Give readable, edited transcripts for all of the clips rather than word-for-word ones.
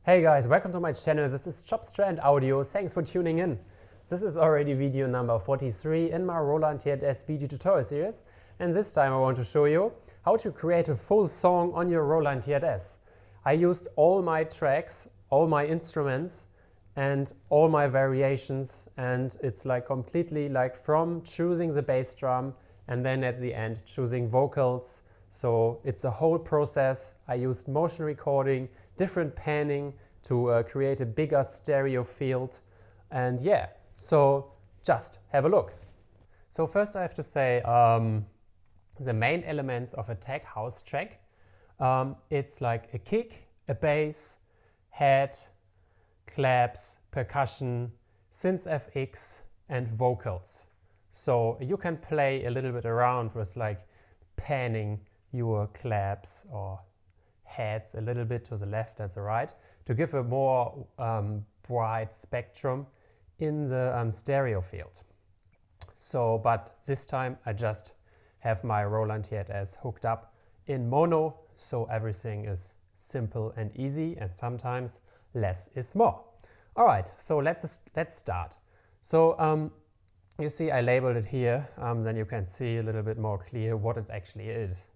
Hey guys, welcome to my channel. This is Chopstrand Audio. Thanks for tuning in. This is already video number 43 in my Roland TR-8S video tutorial series. And this time I want to show you how to create a full song on your Roland TR-8S. I used all my tracks, all my instruments and all my variations, and it's like completely like from choosing the bass drum and then at the end choosing vocals. So it's a whole process. I used motion recording, different panning to create a bigger stereo field. And yeah, so just have a look. So first I have to say the main elements of a tech house track. It's like a kick, a bass, head, claps, percussion, synth FX and vocals. So you can play a little bit around with like panning your claps or heads a little bit to the left and the right to give a more bright spectrum in the stereo field. So, but this time I just have my Roland TR-8S hooked up in mono, so everything is simple and easy, and sometimes less is more. All right, so let's start. So you see I labeled it here, then you can see a little bit more clear what it actually is.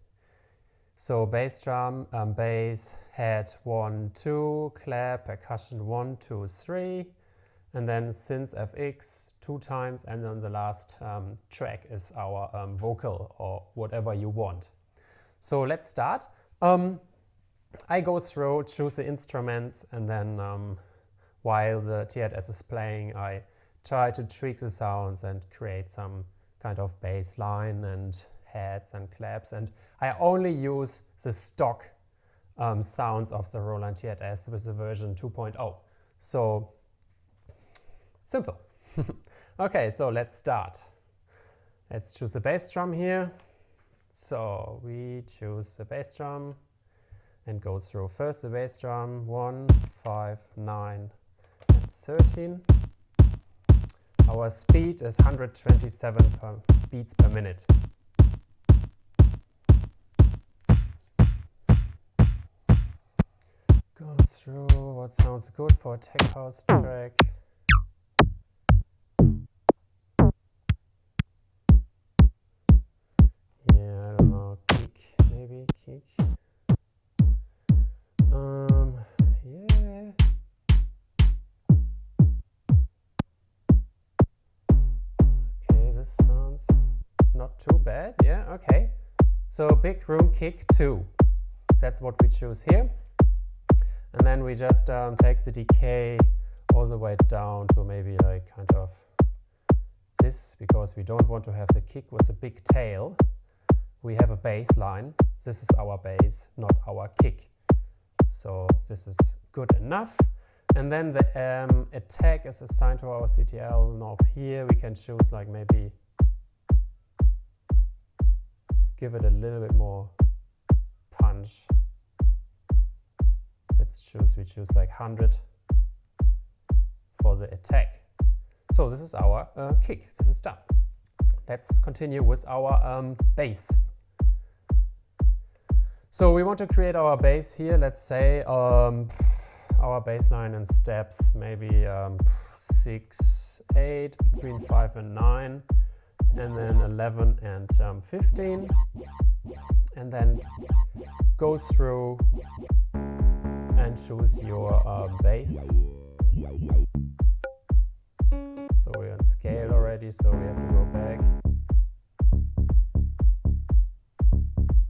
So bass drum, bass, head 1, 2, clap, percussion 1, 2, 3, and then synth FX 2 times, and then the last track is our vocal or whatever you want. So let's start. I go through, choose the instruments, and then while the TR-8S is playing, I try to tweak the sounds and create some kind of bass line and heads and claps, and I only use the stock sounds of the Roland TR-8S with the version 2.0. So simple. Okay, so let's start. Let's choose the bass drum here. So we choose the bass drum and go through first the bass drum 1, 5, 9 and 13. Our speed is 127 beats per minute. Go through what sounds good for a tech house track. Yeah, I don't know, kick, maybe kick. Yeah. Okay, this sounds not too bad. Yeah, okay. So big room kick 2. That's what we choose here. And then we just take the decay all the way down to maybe like kind of this, because we don't want to have the kick with a big tail. We have a bass line. This is our bass, not our kick. So this is good enough. And then the attack is assigned to our CTL knob here. We can choose like maybe give it a little bit more punch. We choose like 100 for the attack. So this is our kick. This is done. Let's continue with our bass. So we want to create our bass here. Let's say our bass line in steps, maybe 6, 8, between 5 and 9, and then 11 and 15, and then go through and choose your bass. So we're on scale already, so we have to go back.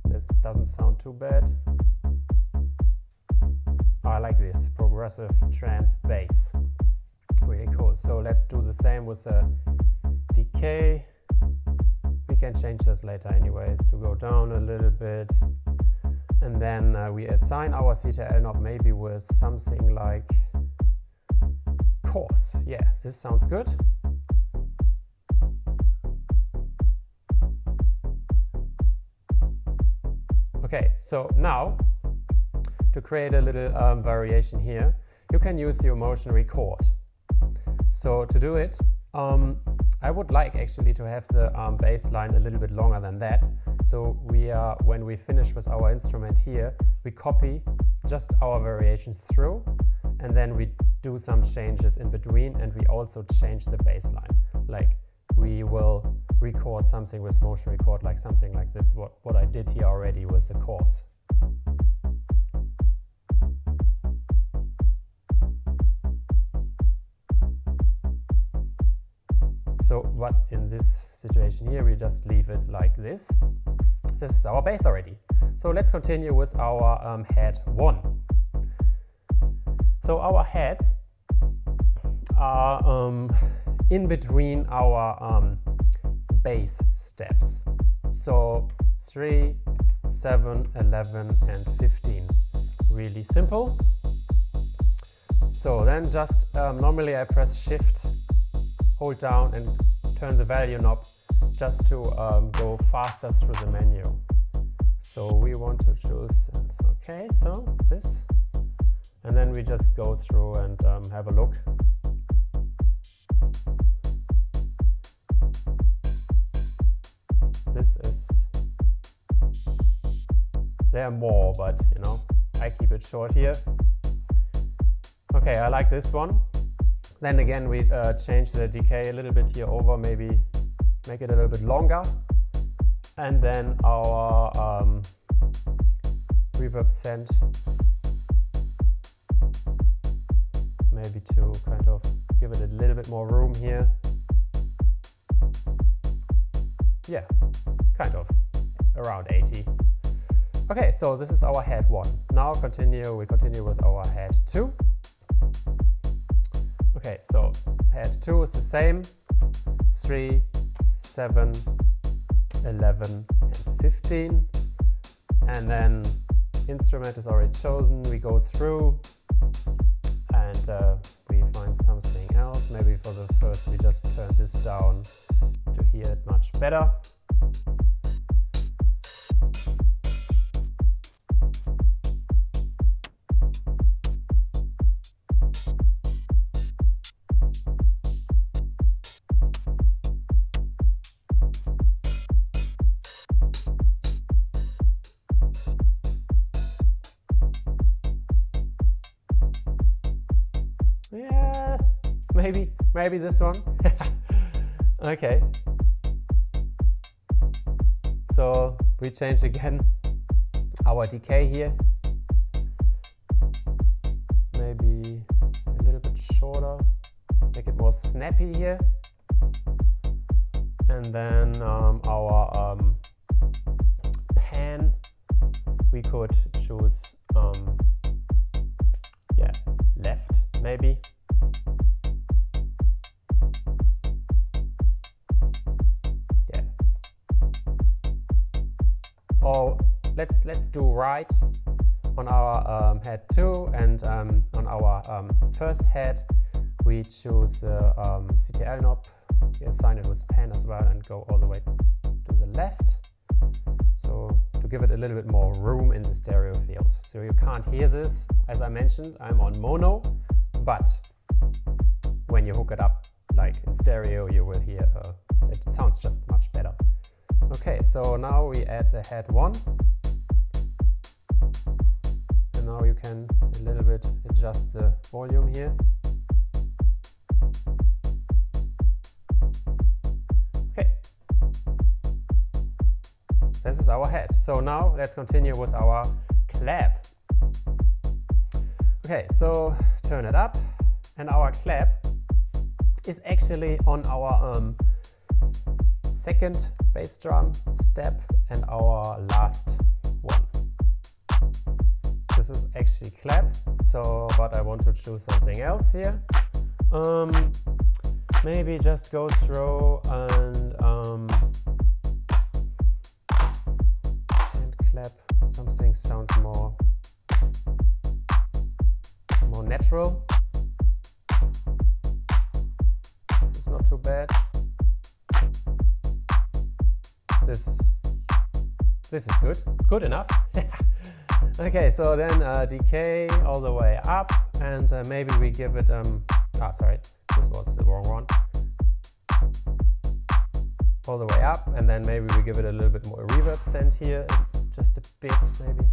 This doesn't sound too bad. Oh, I like this progressive trance bass. Really cool. So let's do the same with the decay. We can change this later anyways to go down a little bit. And then we assign our CTL knob maybe with something like coarse. Yeah, this sounds good. Okay, so now to create a little variation here, you can use your motion record. So to do it, I would like actually to have the bass line a little bit longer than that. So when we finish with our instrument here, we copy just our variations through and then we do some changes in between, and we also change the bass line. Like we will record something with motion record, like something like this, what I did here already with the chorus. So, but in this situation here, we just leave it like this. This is our bass already. So let's continue with our head 1. So our heads are in between our bass steps. So 3, 7, 11 and 15. Really simple. So then just normally I press Shift, hold down and turn the value knob just to go faster through the menu. So we want to choose this. Okay, so this, and then we just go through and have a look. This is, there are more, but you know, I keep it short here. Okay, I like this one. Then again, we change the decay a little bit here over, maybe make it a little bit longer. And then our reverb send, maybe to kind of give it a little bit more room here. Yeah, kind of around 80. Okay, so this is our head 1. Now we continue with our head 2. Okay, so head 2 is the same. 3, 7, 11 and 15. And then instrument is already chosen. We go through and we find something else. Maybe for the first we just turn this down to hear it much better. Yeah, maybe this one. Okay. So we change again our decay here. Maybe a little bit shorter, make it more snappy here. And then our pan, we could choose left maybe. Yeah. Or let's do right on our head 2, and on our first head we choose the CTL knob. We assign it with pan as well and go all the way to the left. So to give it a little bit more room in the stereo field. So you can't hear this, as I mentioned, I'm on mono, but when you hook it up like in stereo, you will hear it sounds just much better. Okay, so now we add the head 1. And now you can a little bit adjust the volume here. Okay. This is our head. So now let's continue with our clap. Okay, so turn it up, and our clap is actually on our second bass drum step and our last one. This is actually clap, so but I want to choose something else here. Maybe just go through and clap. Something sounds more natural. This is not too bad. This is good enough. Okay, so then decay all the way up, and maybe we give it sorry, this was the wrong one. All the way up, and then maybe we give it a little bit more reverb send here, just a bit maybe.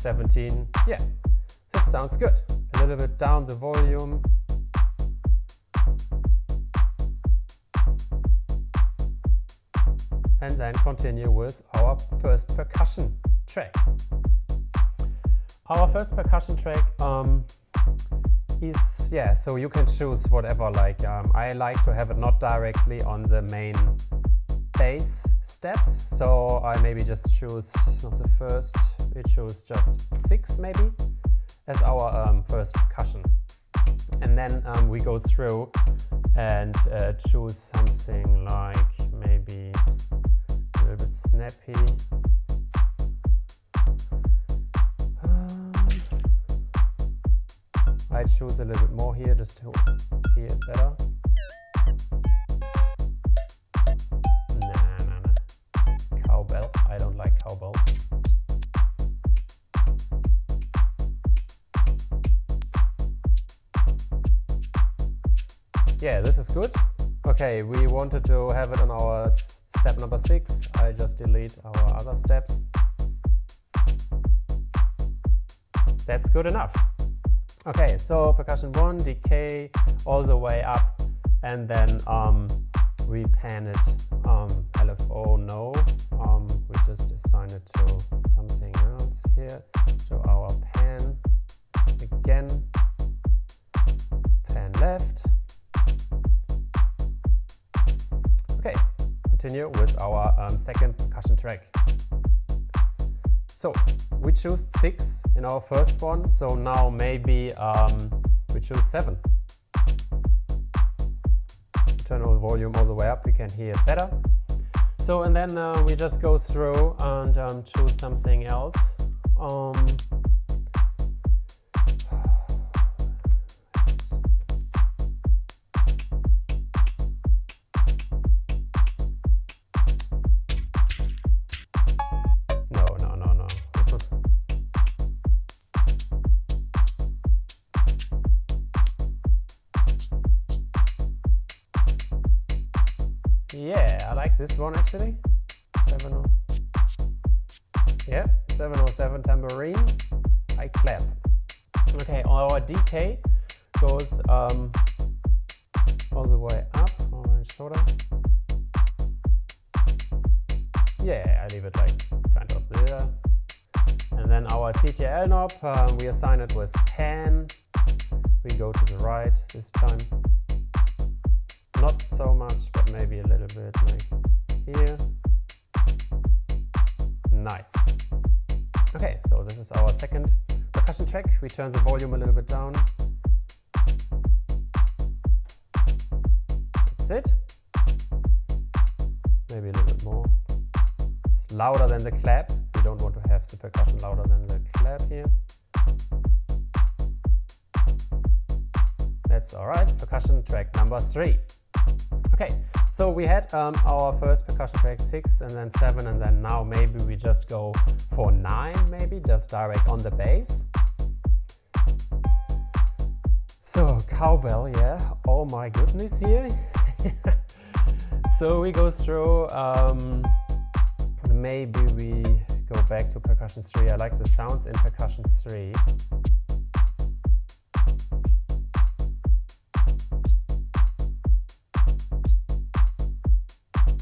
17. Yeah, this sounds good. A little bit down the volume. And then continue with our first percussion track. Our first percussion track is, yeah, so you can choose whatever, like I like to have it not directly on the main bass steps, so I maybe just choose, not the first, we choose just 6 maybe as our first percussion. And then we go through and choose something like maybe a little bit snappy. I choose a little bit more here just to hear it better. Nah. Cowbell. I don't like cowbell. Yeah, this is good. Okay, we wanted to have it on our step number 6. I just delete our other steps. That's good enough. Okay, so percussion 1, decay all the way up, and then we pan it LFO, no, we just assign it to something else here, to our pan, again, pan left. Okay, continue with our second percussion track. So we choose 6 in our first one, so now maybe we choose 7. Turn the volume all the way up, we can hear it better. So and then we just go through and choose something else. Yeah, I like this one actually. 707 tambourine. I clap. Okay, our decay goes all the way up, over and shoulder. Yeah, I leave it like kind of there. And then our CTL knob, we assign it with pan. We go to the right this time. Not so much, but maybe a little bit like here. Nice. Okay, so this is our second percussion track. We turn the volume a little bit down. That's it. Maybe a little bit more. It's louder than the clap. We don't want to have the percussion louder than the clap here. That's alright. Percussion track number 3. Okay, so we had our first percussion track 6 and then 7, and then now maybe we just go for 9, maybe just direct on the bass. So cowbell, yeah, oh my goodness here. So we go through, maybe we go back to percussion 3. I like the sounds in percussion 3.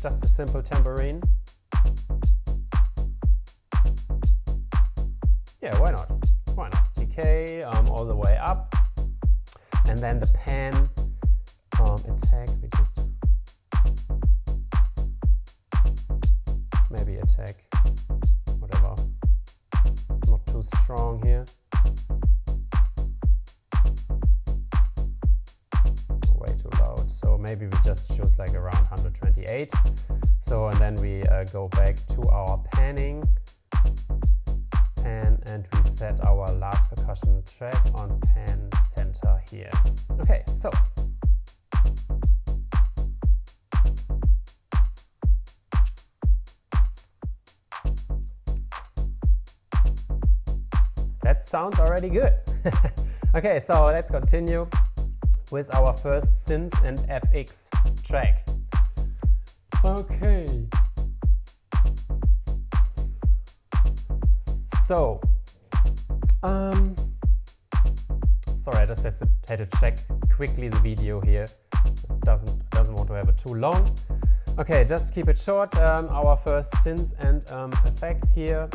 Just a simple tambourine. Yeah, why not? Why not? Decay all the way up. And then the pan attack, we just maybe attack, whatever. Not too strong here. Way too loud. So maybe we just choose like around 128. So and then we go back to our panning. Pan, and we set our last percussion track on pan center here. Okay, so that sounds already good. Okay, so let's continue with our first synth and FX track. Okay. So Sorry, I just had to check quickly the video here. Doesn't want to have it too long. Okay, just keep it short. Our first synth and effect here.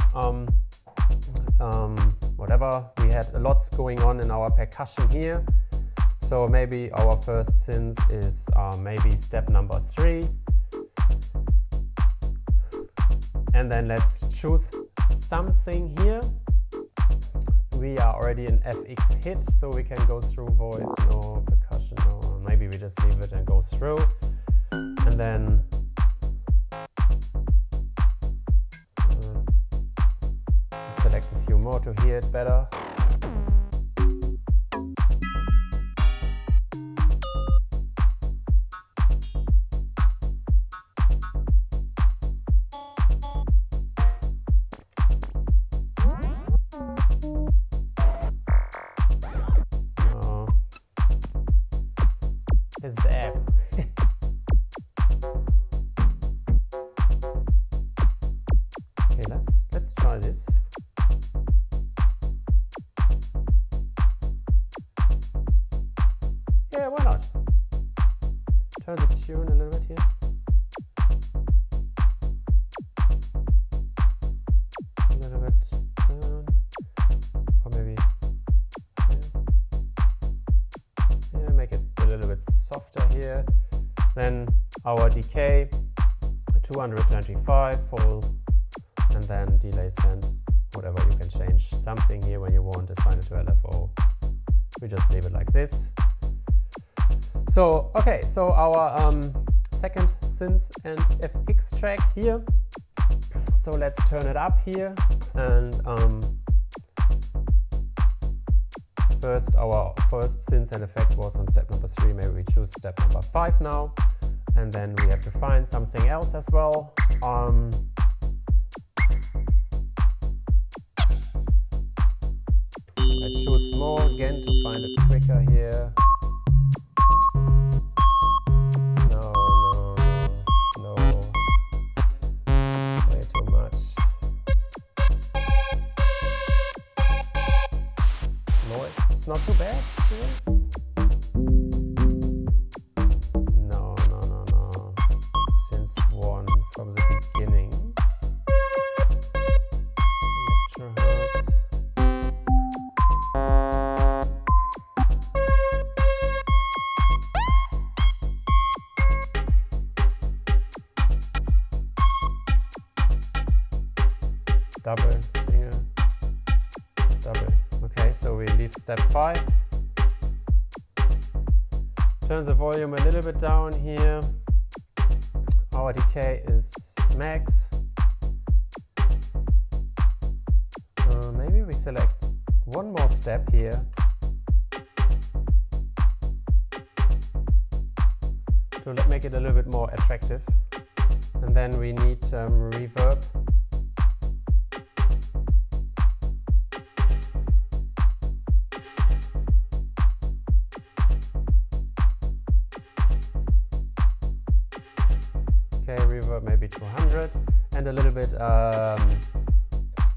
Whatever, we had lots going on in our percussion here. So maybe our first synth is maybe step number 3. And then let's choose something here. We are already in FX hit, so we can go through voice, no percussion, no. Maybe we just leave it and go through. And then select a few more to hear it better. Is the app. Okay, let's try this. Yeah, why not? Turn the tune a little bit here. A little bit down. Or maybe yeah, make it a little bit softer here. Then our decay 225 full, and then delay send, whatever, you can change something here when you want, assign it to LFO. We just leave it like this. So okay, so our second synth and FX track here. So let's turn it up here, and first our first synth and effect was on step number 3. Maybe we choose step number 5 now, and then we have to find something else as well. Let's choose more again to find it quicker here. No, way too much. Noise, it's not too bad. No. Since 1 from the beginning. Electrohouse. Double, single, double. Okay, so we leave step 5. Turn the volume a little bit down here. Our decay is max. Maybe we select one more step here. To make it a little bit more attractive. And then we need reverb. Okay, reverb maybe 200, and a little bit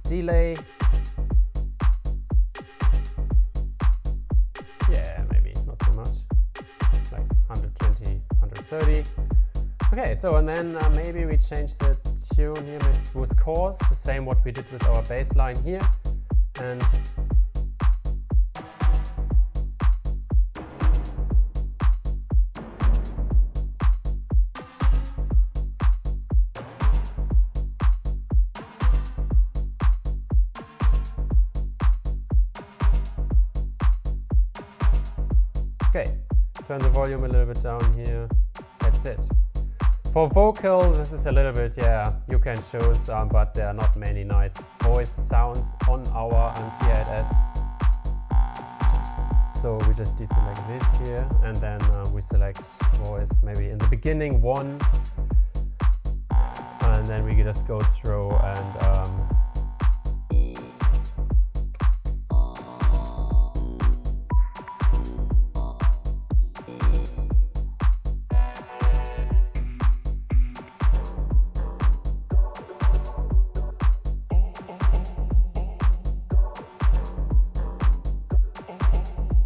delay. Yeah, maybe not too much, like 120, 130. Okay, so and then maybe we change the tune here with chorus, the same what we did with our bass line here, and okay, turn the volume a little bit down here. That's it. For vocals, this is a little bit, yeah, you can choose, but there are not many nice voice sounds on our TR-8S. So we just deselect this here, and then we select voice, maybe in the beginning 1, and then we just go through and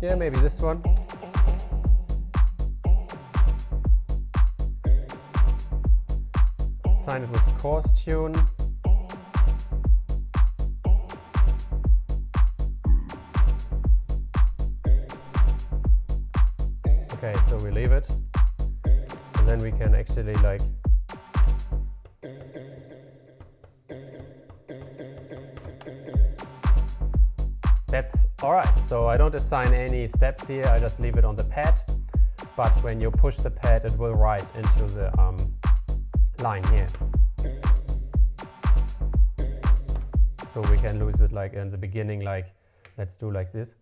Yeah, maybe this one. Sign it with chorus tune. Okay, so we leave it, and then we can actually like that's alright. So I don't assign any steps here, I just leave it on the pad, but when you push the pad it will write into the line here. So we can lose it like in the beginning, like let's do like this.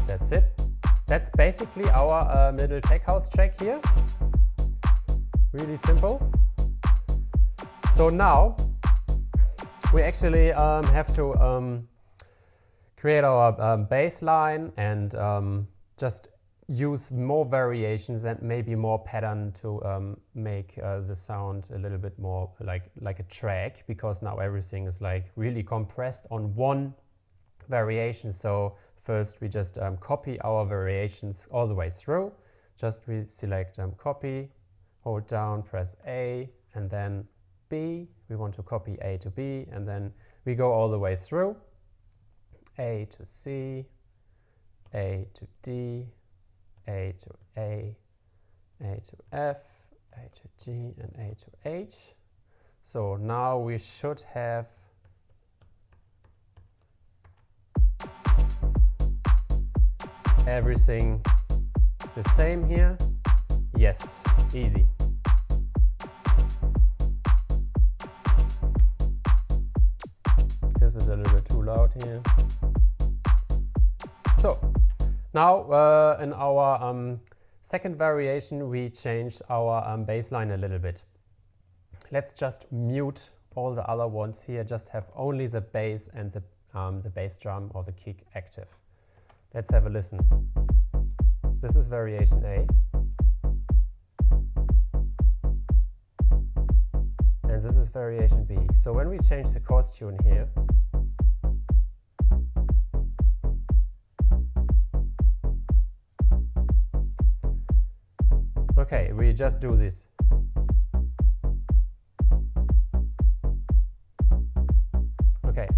That's it. That's basically our middle tech house track here. Really simple. So now we actually have to create our bass line and just use more variations and maybe more pattern to make the sound a little bit more like a track, because now everything is like really compressed on one variation. So first we just copy our variations all the way through. Just we select copy, hold down, press A, and then B. We want to copy A to B, and then we go all the way through. A to C, A to D, A to A to F, A to G, and A to H. So now we should have everything the same here. Yes, easy. This is a little bit too loud here. So now in our second variation we changed our bass line a little bit. Let's just mute all the other ones here, just have only the bass and the bass drum or the kick active. Let's have a listen. This is variation A. And this is variation B. So when we change the chorus tune here, okay, we just do this. Okay,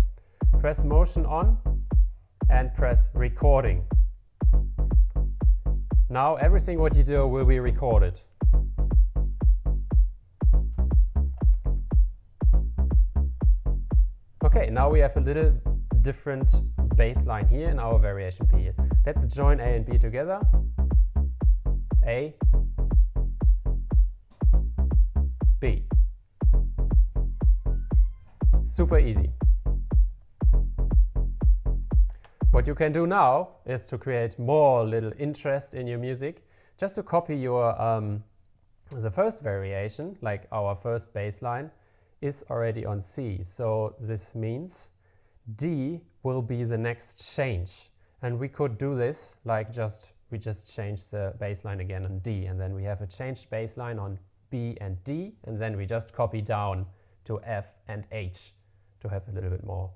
press motion on and press recording. Now everything what you do will be recorded. Okay, now we have a little different bass line here in our variation B. Let's join A and B together. A, B. Super easy. What you can do now is to create more little interest in your music, just to copy your the first variation, like our first bass line is already on C. So this means D will be the next change. And we could do this like we just change the bass line again on D, and then we have a changed bass line on B and D, and then we just copy down to F and H to have a little bit more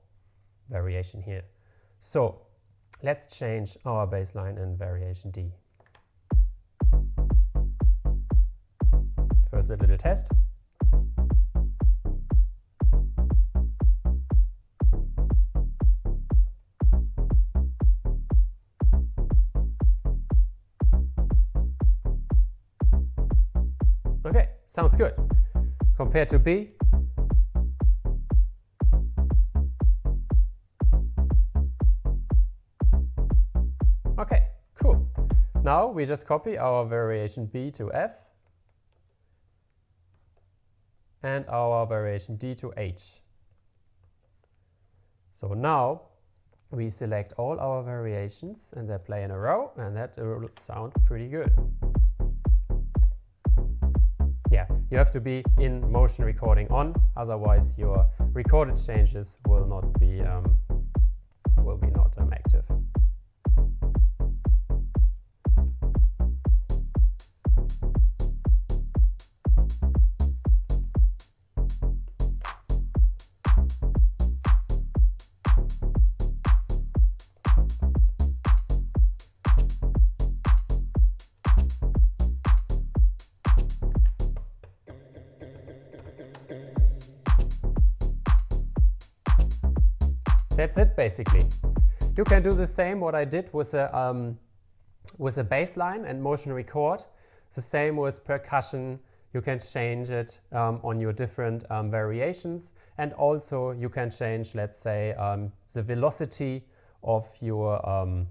variation here. So let's change our bass line in variation D. First a little test. Okay, sounds good. Compared to B, okay, cool. Now we just copy our variation B to F and our variation D to H. So now we select all our variations and they play in a row, and that will sound pretty good. Yeah, you have to be in motion recording on, otherwise your recorded changes will not be active. That's it basically. You can do the same what I did with a bass line and motion record. The same with percussion. You can change it on your different variations, and also you can change, let's say, the velocity of your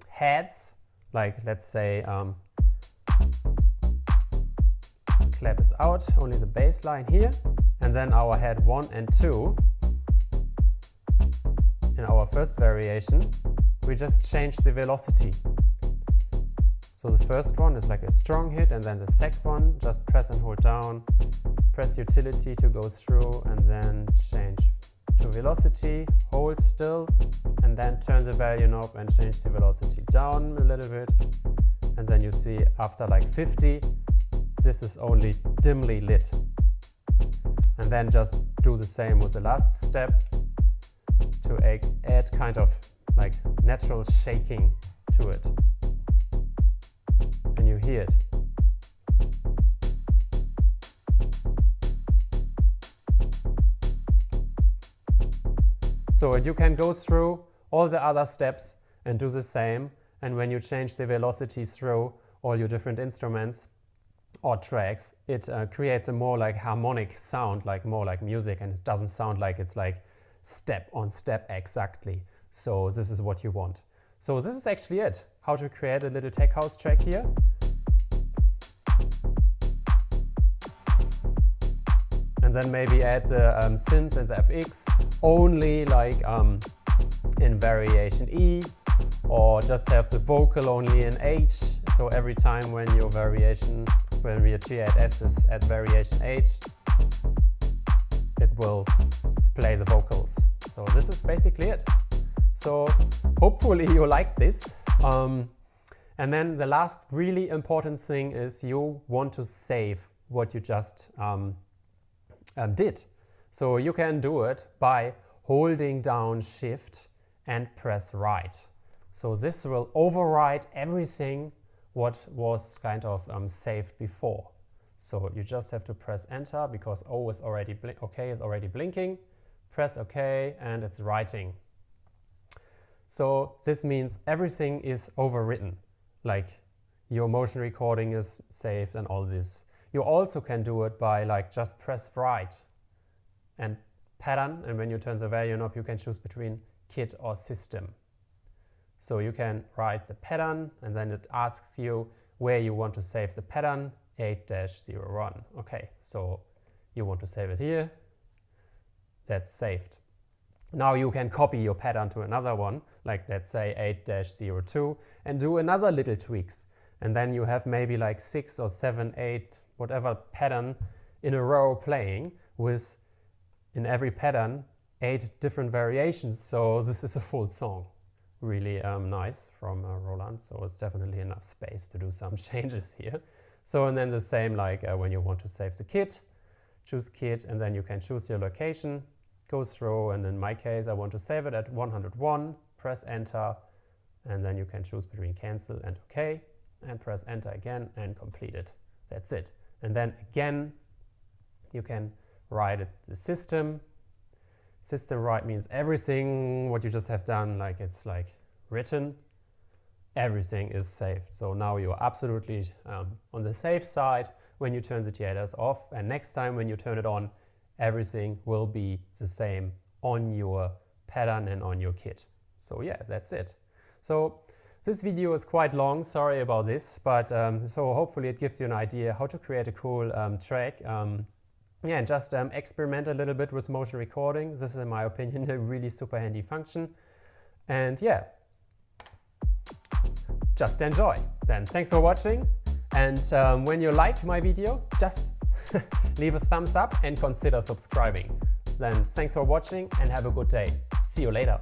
heads. Like, let's say, clap is out, only the bass line here, and then our head 1 and 2. In our first variation, we just change the velocity. So the first one is like a strong hit, and then the second one, just press and hold down, press utility to go through, and then change to velocity, hold still, and then turn the value knob and change the velocity down a little bit. And then you see after like 50, this is only dimly lit. And then just do the same with the last step to add kind of like natural shaking to it. And you hear it. So you can go through all the other steps and do the same. And when you change the velocity through all your different instruments or tracks, it creates a more like harmonic sound, like more like music, and it doesn't sound like it's like step on step exactly. So this is what you want. So this is actually it, how to create a little tech house track here. And then maybe add the synths and the FX only like in variation E, or just have the vocal only in H. So every time when your TR-8S is at variation H, it will play the vocals. So this is basically it. So hopefully you like this. And then the last really important thing is you want to save what you just did. So you can do it by holding down Shift and press right. So this will override everything what was kind of saved before. So you just have to press Enter because O is already OK is already blinking. Press OK and it's writing. So this means everything is overwritten, like your motion recording is saved and all this. You also can do it by like just press right and pattern, and when you turn the value knob you can choose between kit or system. So you can write the pattern and then it asks you where you want to save the pattern, 8-01. Okay, so you want to save it here, that's saved. Now you can copy your pattern to another one, like let's say 8-02, and do another little tweaks. And then you have maybe like 6 or 7, 8, whatever pattern in a row playing with, in every pattern, 8 different variations. So this is a full song. Really nice from Roland. So it's definitely enough space to do some changes here. So and then the same like when you want to save the kit, choose kit, and then you can choose your location, go through, and in my case I want to save it at 101, press Enter, and then you can choose between cancel and OK, and press Enter again and complete it. That's it. And then again you can write it the system. System write means everything what you just have done, like it's like written, everything is saved. So now you are absolutely on the safe side when you turn the TR-8S off, and next time when you turn it on, everything will be the same on your pattern and on your kit. So yeah, that's it. So this video is quite long, sorry about this, but so hopefully it gives you an idea how to create a cool track. Yeah, and just experiment a little bit with motion recording. This is, in my opinion, a really super handy function. And yeah, just enjoy. Then thanks for watching. And when you like my video, just leave a thumbs up and consider subscribing. Then thanks for watching and have a good day. See you later.